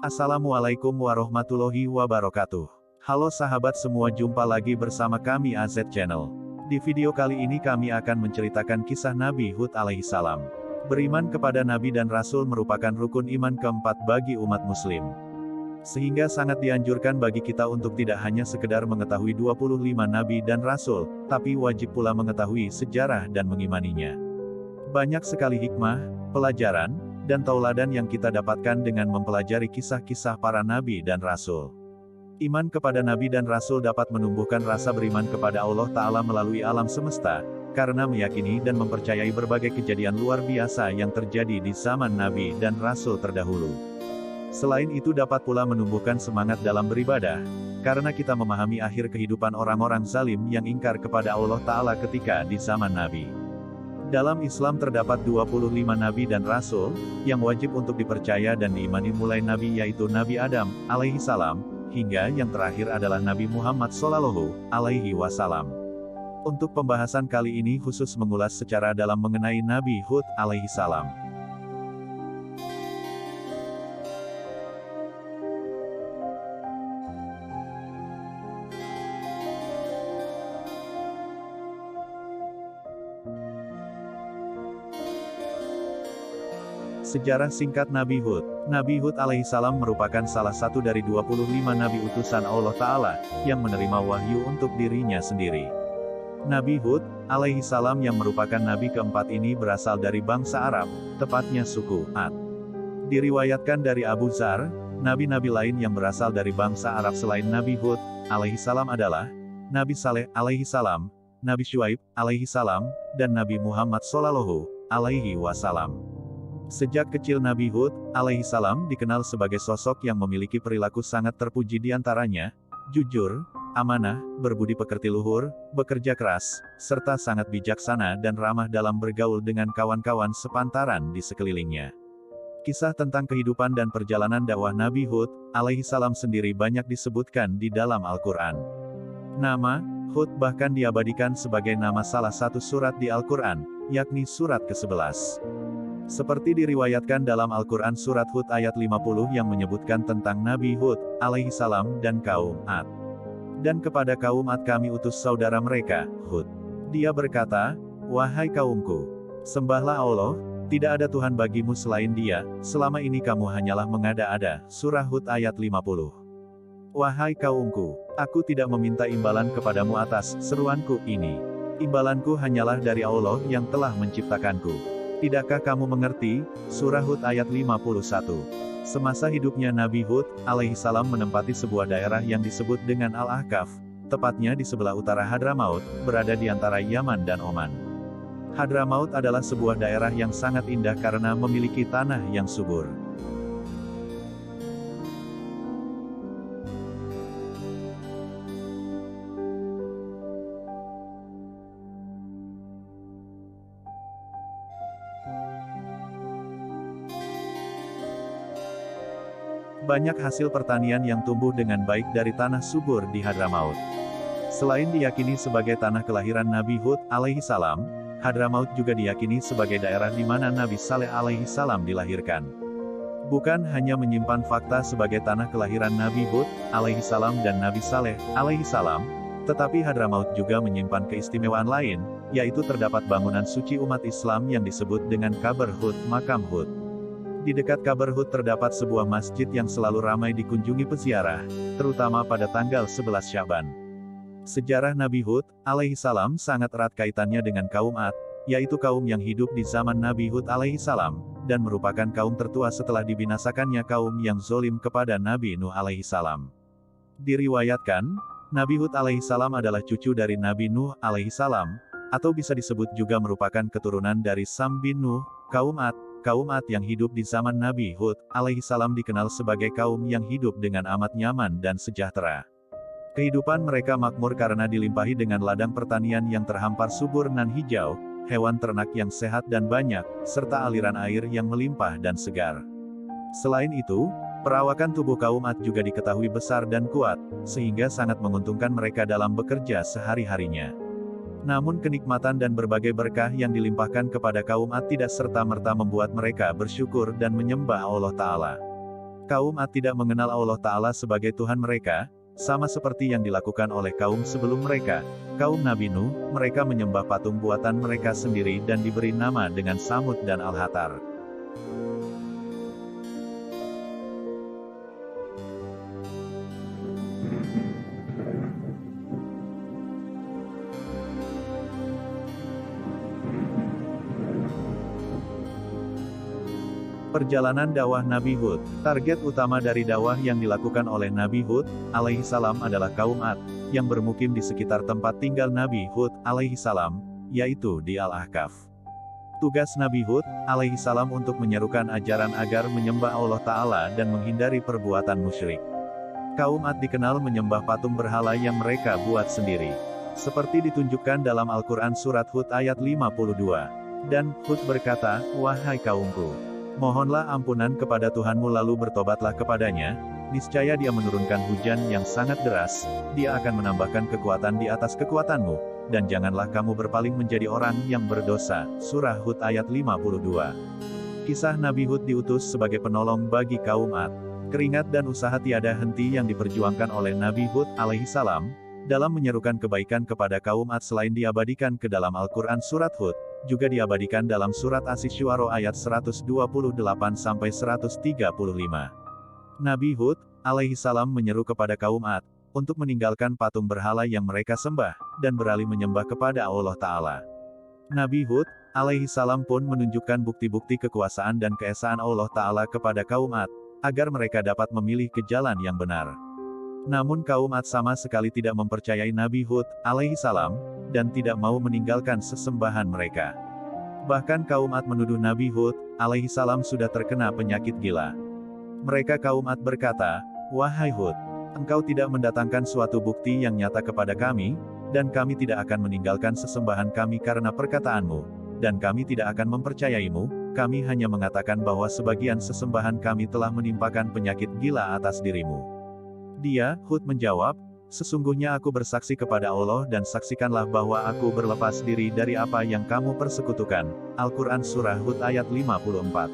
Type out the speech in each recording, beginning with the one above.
Assalamualaikum warahmatullahi wabarakatuh. Halo sahabat semua, jumpa lagi bersama kami AZ Channel. Di video kali ini kami akan menceritakan kisah Nabi Hud alaihissalam. Beriman kepada Nabi dan Rasul merupakan rukun iman keempat bagi umat muslim. Sehingga sangat dianjurkan bagi kita untuk tidak hanya sekedar mengetahui 25 Nabi dan Rasul, tapi wajib pula mengetahui sejarah dan mengimaninya. Banyak sekali hikmah, pelajaran, dan tauladan yang kita dapatkan dengan mempelajari kisah-kisah para Nabi dan Rasul. Iman kepada Nabi dan Rasul dapat menumbuhkan rasa beriman kepada Allah Ta'ala melalui alam semesta, karena meyakini dan mempercayai berbagai kejadian luar biasa yang terjadi di zaman Nabi dan Rasul terdahulu. Selain itu dapat pula menumbuhkan semangat dalam beribadah, karena kita memahami akhir kehidupan orang-orang zalim yang ingkar kepada Allah Ta'ala ketika di zaman Nabi. Dalam Islam terdapat 25 Nabi dan Rasul, yang wajib untuk dipercaya dan diimani mulai Nabi yaitu Nabi Adam, alaihissalam, hingga yang terakhir adalah Nabi Muhammad Shallallahu alaihi wasallam. Untuk pembahasan kali ini khusus mengulas secara dalam mengenai Nabi Hud alaihissalam. Sejarah singkat Nabi Hud. Nabi Hud alaihissalam merupakan salah satu dari 25 Nabi utusan Allah Ta'ala, yang menerima wahyu untuk dirinya sendiri. Nabi Hud alaihissalam yang merupakan Nabi keempat ini berasal dari bangsa Arab, tepatnya suku Ad. Diriwayatkan dari Abu Dzar, Nabi-Nabi lain yang berasal dari bangsa Arab selain Nabi Hud alaihissalam adalah Nabi Saleh alaihissalam, Nabi Syuaib alaihissalam, dan Nabi Muhammad Shallallahu alaihi wasallam. Sejak kecil Nabi Hud alaihissalam dikenal sebagai sosok yang memiliki perilaku sangat terpuji di antaranya, jujur, amanah, berbudi pekerti luhur, bekerja keras, serta sangat bijaksana dan ramah dalam bergaul dengan kawan-kawan sepantaran di sekelilingnya. Kisah tentang kehidupan dan perjalanan dakwah Nabi Hud alaihissalam sendiri banyak disebutkan di dalam Al-Quran. Nama Hud bahkan diabadikan sebagai nama salah satu surat di Al-Quran, yakni surat ke-11. Seperti diriwayatkan dalam Al-Quran surat Hud ayat 50 yang menyebutkan tentang Nabi Hud alaihissalam dan kaum Ad. Dan kepada kaum Ad kami utus saudara mereka, Hud. Dia berkata, "Wahai kaumku, sembahlah Allah, tidak ada Tuhan bagimu selain Dia, selama ini kamu hanyalah mengada-ada." Surah Hud ayat 50. "Wahai kaumku, aku tidak meminta imbalan kepadamu atas seruanku ini. Imbalanku hanyalah dari Allah yang telah menciptakanku. Tidakkah kamu mengerti?" Surah Hud ayat 51. Semasa hidupnya Nabi Hud alaihissalam menempati sebuah daerah yang disebut dengan Al-Ahqaf, tepatnya di sebelah utara Hadramaut, berada di antara Yaman dan Oman. Hadramaut adalah sebuah daerah yang sangat indah karena memiliki tanah yang subur. Banyak hasil pertanian yang tumbuh dengan baik dari tanah subur di Hadramaut. Selain diyakini sebagai tanah kelahiran Nabi Hud alaihissalam, Hadramaut juga diyakini sebagai daerah di mana Nabi Saleh alaihissalam dilahirkan. Bukan hanya menyimpan fakta sebagai tanah kelahiran Nabi Hud alaihissalam dan Nabi Saleh alaihissalam, tetapi Hadramaut juga menyimpan keistimewaan lain, yaitu terdapat bangunan suci umat Islam yang disebut dengan Qabr Hud, makam Hud. Di dekat Qabr Hud terdapat sebuah masjid yang selalu ramai dikunjungi peziarah, terutama pada tanggal 11 Sya'ban. Sejarah Nabi Hud alaihissalam sangat erat kaitannya dengan kaum Ad, yaitu kaum yang hidup di zaman Nabi Hud alaihissalam, dan merupakan kaum tertua setelah dibinasakannya kaum yang zolim kepada Nabi Nuh alaihissalam. Diriwayatkan, Nabi Hud alaihissalam adalah cucu dari Nabi Nuh alaihissalam, atau bisa disebut juga merupakan keturunan dari Sam bin Nuh, kaum Ad. Kaum Ad yang hidup di zaman Nabi Hud alaihissalam dikenal sebagai kaum yang hidup dengan amat nyaman dan sejahtera. Kehidupan mereka makmur karena dilimpahi dengan ladang pertanian yang terhampar subur nan hijau, hewan ternak yang sehat dan banyak, serta aliran air yang melimpah dan segar. Selain itu, perawakan tubuh kaum Ad juga diketahui besar dan kuat, sehingga sangat menguntungkan mereka dalam bekerja sehari-harinya. Namun kenikmatan dan berbagai berkah yang dilimpahkan kepada kaum Ad tidak serta-merta membuat mereka bersyukur dan menyembah Allah Ta'ala. Kaum Ad tidak mengenal Allah Ta'ala sebagai Tuhan mereka, sama seperti yang dilakukan oleh kaum sebelum mereka, kaum Nabi Nuh, mereka menyembah patung buatan mereka sendiri dan diberi nama dengan Samud dan Al-Hatar. Perjalanan dakwah Nabi Hud. Target utama dari dakwah yang dilakukan oleh Nabi Hud alaihissalam adalah kaum Ad, yang bermukim di sekitar tempat tinggal Nabi Hud alaihissalam, yaitu di Al-Ahqaf. Tugas Nabi Hud alaihissalam untuk menyerukan ajaran agar menyembah Allah Ta'ala dan menghindari perbuatan musyrik. Kaum Ad dikenal menyembah patung berhala yang mereka buat sendiri. Seperti ditunjukkan dalam Al-Quran Surat Hud ayat 52. Dan Hud berkata, "Wahai kaumku, mohonlah ampunan kepada Tuhanmu lalu bertobatlah kepadanya, niscaya Dia menurunkan hujan yang sangat deras, Dia akan menambahkan kekuatan di atas kekuatanmu, dan janganlah kamu berpaling menjadi orang yang berdosa." Surah Hud ayat 52. Kisah Nabi Hud diutus sebagai penolong bagi kaum Ad. Keringat dan usaha tiada henti yang diperjuangkan oleh Nabi Hud alaihissalam, dalam menyerukan kebaikan kepada kaum Ad selain diabadikan ke dalam Al-Quran Surat Hud, juga diabadikan dalam Surat Asy-Syu'ara ayat 128-135. Nabi Hud alaihissalam menyeru kepada kaum Ad, untuk meninggalkan patung berhala yang mereka sembah, dan beralih menyembah kepada Allah Ta'ala. Nabi Hud alaihissalam pun menunjukkan bukti-bukti kekuasaan dan keesaan Allah Ta'ala kepada kaum Ad, agar mereka dapat memilih ke jalan yang benar. Namun kaum Ad sama sekali tidak mempercayai Nabi Hud alaihissalam, dan tidak mau meninggalkan sesembahan mereka. Bahkan kaum Ad menuduh Nabi Hud alaihissalam sudah terkena penyakit gila. Mereka kaum Ad berkata, "Wahai Hud, engkau tidak mendatangkan suatu bukti yang nyata kepada kami, dan kami tidak akan meninggalkan sesembahan kami karena perkataanmu, dan kami tidak akan mempercayaimu, kami hanya mengatakan bahwa sebagian sesembahan kami telah menimpakan penyakit gila atas dirimu." Dia, Hud menjawab, "Sesungguhnya aku bersaksi kepada Allah dan saksikanlah bahwa aku berlepas diri dari apa yang kamu persekutukan." Al-Quran Surah Hud ayat 54.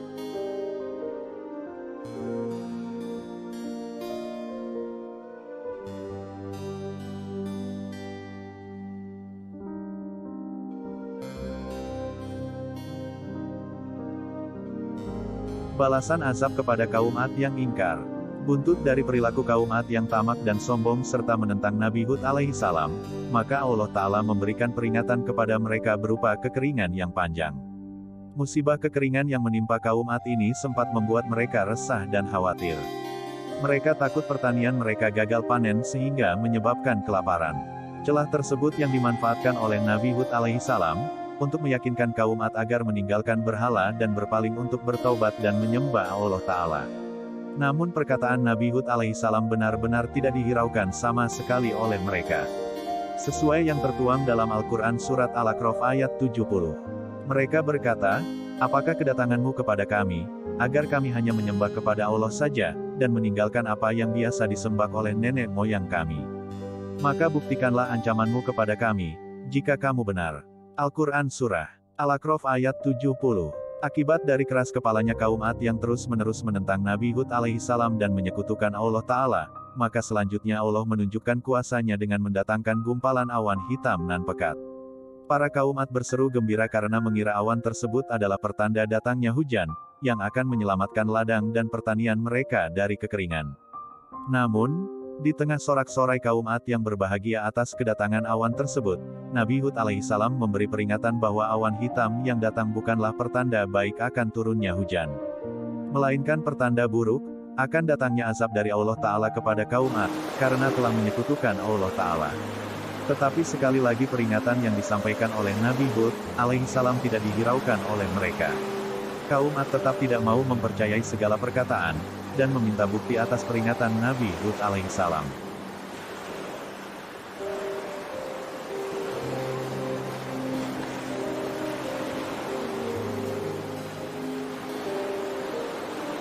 Balasan azab kepada kaum Ad yang ingkar. Buntut dari perilaku kaum Ad yang tamak dan sombong serta menentang Nabi Hud alaihissalam, maka Allah Ta'ala memberikan peringatan kepada mereka berupa kekeringan yang panjang. Musibah kekeringan yang menimpa kaum Ad ini sempat membuat mereka resah dan khawatir. Mereka takut pertanian mereka gagal panen sehingga menyebabkan kelaparan. Celah tersebut yang dimanfaatkan oleh Nabi Hud alaihissalam, untuk meyakinkan kaum Ad agar meninggalkan berhala dan berpaling untuk bertaubat dan menyembah Allah Ta'ala. Namun perkataan Nabi Hud alaihissalam benar-benar tidak dihiraukan sama sekali oleh mereka. Sesuai yang tertuang dalam Al-Quran Surat Al-A'raf ayat 70. Mereka berkata, "Apakah kedatanganmu kepada kami, agar kami hanya menyembah kepada Allah saja, dan meninggalkan apa yang biasa disembah oleh nenek moyang kami? Maka buktikanlah ancamanmu kepada kami, jika kamu benar." Al-Quran Surah Al-A'raf ayat 70. Akibat dari keras kepalanya kaum Ad yang terus-menerus menentang Nabi Hud alaihissalam dan menyekutukan Allah Ta'ala, maka selanjutnya Allah menunjukkan kuasanya dengan mendatangkan gumpalan awan hitam nan pekat. Para kaum Ad berseru gembira karena mengira awan tersebut adalah pertanda datangnya hujan, yang akan menyelamatkan ladang dan pertanian mereka dari kekeringan. Namun, di tengah sorak-sorai kaum Ad yang berbahagia atas kedatangan awan tersebut, Nabi Hud alaihissalam memberi peringatan bahwa awan hitam yang datang bukanlah pertanda baik akan turunnya hujan, melainkan pertanda buruk, akan datangnya azab dari Allah Ta'ala kepada kaum Ad, karena telah menyekutukan Allah Ta'ala. Tetapi sekali lagi peringatan yang disampaikan oleh Nabi Hud alaihissalam tidak dihiraukan oleh mereka. Kaum Ad tetap tidak mau mempercayai segala perkataan, dan meminta bukti atas peringatan Nabi Hud alaihissalam.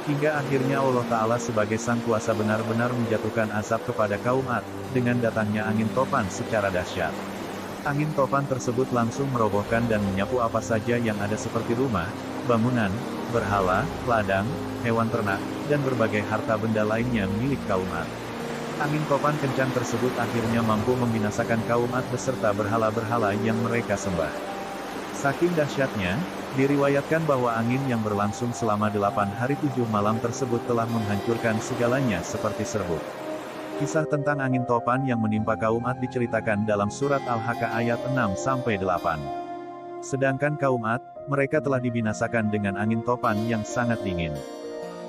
Hingga akhirnya Allah Ta'ala sebagai Sang Kuasa benar-benar menjatuhkan azab kepada kaum Ad, dengan datangnya angin topan secara dahsyat. Angin topan tersebut langsung merobohkan dan menyapu apa saja yang ada seperti rumah, bangunan, berhala, ladang, hewan ternak, dan berbagai harta benda lainnya milik kaum Ad. Angin topan kencang tersebut akhirnya mampu membinasakan kaum Ad beserta berhala-berhala yang mereka sembah. Saking dahsyatnya, diriwayatkan bahwa angin yang berlangsung selama 8 hari 7 malam tersebut telah menghancurkan segalanya seperti serbuk. Kisah tentang angin topan yang menimpa kaum Ad diceritakan dalam surat Al-Haqqah ayat 6-8. Sedangkan kaum Ad, mereka telah dibinasakan dengan angin topan yang sangat dingin.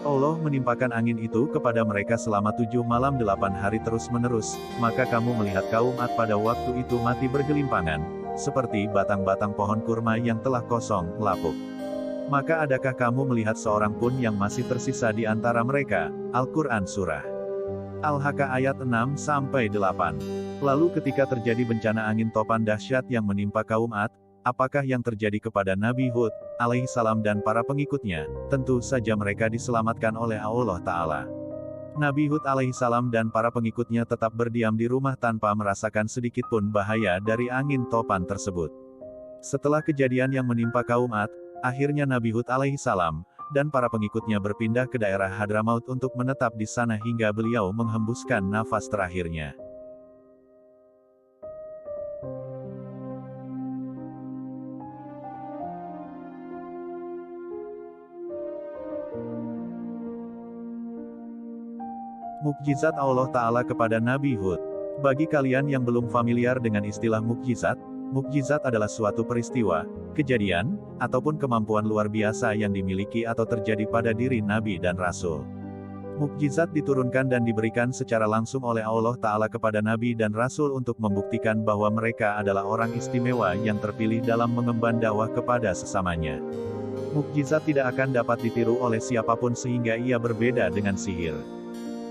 Allah menimpakan angin itu kepada mereka selama 7 malam 8 hari terus-menerus, maka kamu melihat kaum Ad pada waktu itu mati bergelimpangan, seperti batang-batang pohon kurma yang telah kosong, lapuk. Maka adakah kamu melihat seorang pun yang masih tersisa di antara mereka? Al-Quran Surah Al-Haqqah ayat 6-8. Lalu ketika terjadi bencana angin topan dahsyat yang menimpa kaum Ad, apakah yang terjadi kepada Nabi Hud, alaihissalam dan para pengikutnya? Tentu saja mereka diselamatkan oleh Allah Ta'ala. Nabi Hud alaihissalam dan para pengikutnya tetap berdiam di rumah tanpa merasakan sedikitpun bahaya dari angin topan tersebut. Setelah kejadian yang menimpa kaum Ad, akhirnya Nabi Hud alaihissalam dan para pengikutnya berpindah ke daerah Hadramaut untuk menetap di sana hingga beliau menghembuskan nafas terakhirnya. Mukjizat Allah Ta'ala kepada Nabi Hud. Bagi kalian yang belum familiar dengan istilah mukjizat, mukjizat adalah suatu peristiwa, kejadian, ataupun kemampuan luar biasa yang dimiliki atau terjadi pada diri Nabi dan Rasul. Mukjizat diturunkan dan diberikan secara langsung oleh Allah Ta'ala kepada Nabi dan Rasul untuk membuktikan bahwa mereka adalah orang istimewa yang terpilih dalam mengemban dakwah kepada sesamanya. Mukjizat tidak akan dapat ditiru oleh siapapun sehingga ia berbeda dengan sihir.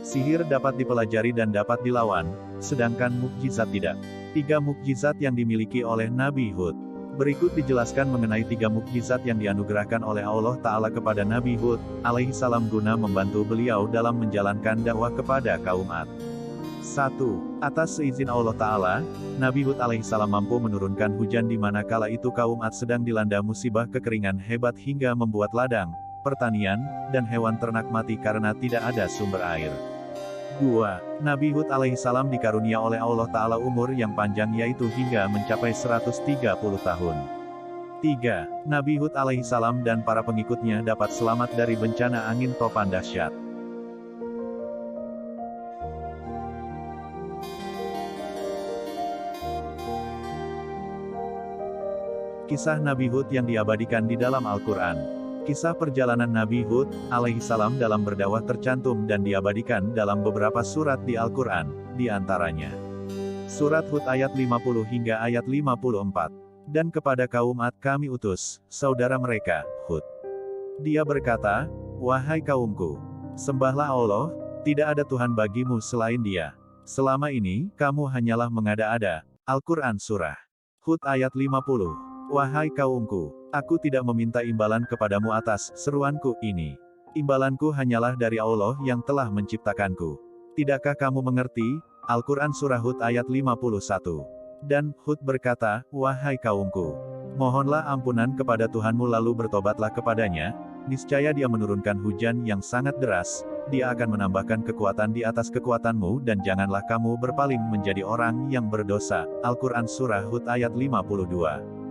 Sihir dapat dipelajari dan dapat dilawan, sedangkan mukjizat tidak. 3 mukjizat yang dimiliki oleh Nabi Hud. Berikut dijelaskan mengenai 3 mukjizat yang dianugerahkan oleh Allah Ta'ala kepada Nabi Hud, alaihissalam guna membantu beliau dalam menjalankan dakwah kepada kaum Ad. 1. Atas seizin Allah Ta'ala, Nabi Hud alaihissalam mampu menurunkan hujan di mana kala itu kaum Ad sedang dilanda musibah kekeringan hebat hingga membuat ladang, pertanian, dan hewan ternak mati karena tidak ada sumber air. 2. Nabi Hud alaihissalam dikarunia oleh Allah Ta'ala umur yang panjang yaitu hingga mencapai 130 tahun. 3. Nabi Hud alaihissalam dan para pengikutnya dapat selamat dari bencana angin topan dahsyat. Kisah Nabi Hud yang diabadikan di dalam Al-Quran. Kisah perjalanan Nabi Hud, alaihissalam dalam berdakwah tercantum dan diabadikan dalam beberapa surat di Al-Quran, di antaranya Surat Hud ayat 50 hingga ayat 54. Dan kepada kaum Ad kami utus, saudara mereka, Hud. Dia berkata, wahai kaumku, sembahlah Allah, tidak ada Tuhan bagimu selain Dia. Selama ini, kamu hanyalah mengada-ada. Al-Quran Surah Hud ayat 50. Wahai kaumku, aku tidak meminta imbalan kepadamu atas seruanku ini. Imbalanku hanyalah dari Allah yang telah menciptakanku. Tidakkah kamu mengerti? Al-Quran Surah Hud ayat 51. Dan Hud berkata, wahai kaumku, mohonlah ampunan kepada Tuhanmu lalu bertobatlah kepadanya, niscaya Dia menurunkan hujan yang sangat deras, Dia akan menambahkan kekuatan di atas kekuatanmu dan janganlah kamu berpaling menjadi orang yang berdosa. Al-Quran Surah Hud ayat 52.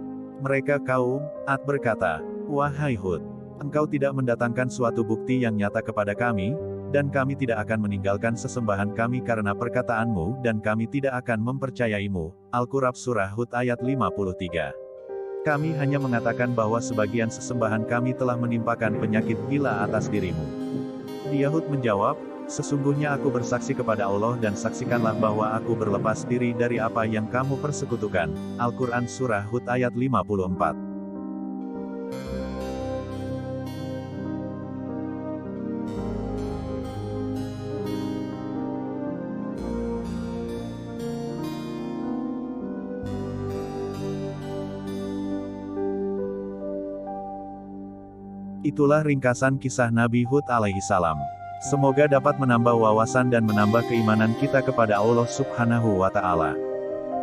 Mereka kaum Ad berkata, wahai Hud, engkau tidak mendatangkan suatu bukti yang nyata kepada kami, dan kami tidak akan meninggalkan sesembahan kami karena perkataanmu dan kami tidak akan mempercayaimu. Al-Quran Surah Hud ayat 53. Kami hanya mengatakan bahwa sebagian sesembahan kami telah menimpakan penyakit gila atas dirimu. Dia Hud menjawab, sesungguhnya aku bersaksi kepada Allah dan saksikanlah bahwa aku berlepas diri dari apa yang kamu persekutukan. Al-Quran Surah Hud ayat 54. Itulah ringkasan kisah Nabi Hud alaihissalam. Semoga dapat menambah wawasan dan menambah keimanan kita kepada Allah Subhanahu wa Ta'ala.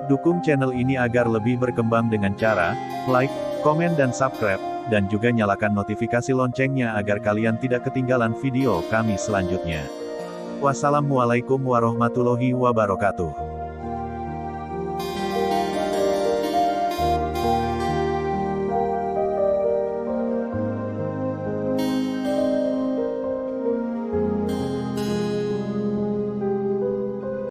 Dukung channel ini agar lebih berkembang dengan cara like, komen, dan subscribe. dan juga nyalakan notifikasi loncengnya agar kalian tidak ketinggalan video kami selanjutnya. Wassalamualaikum warahmatullahi wabarakatuh.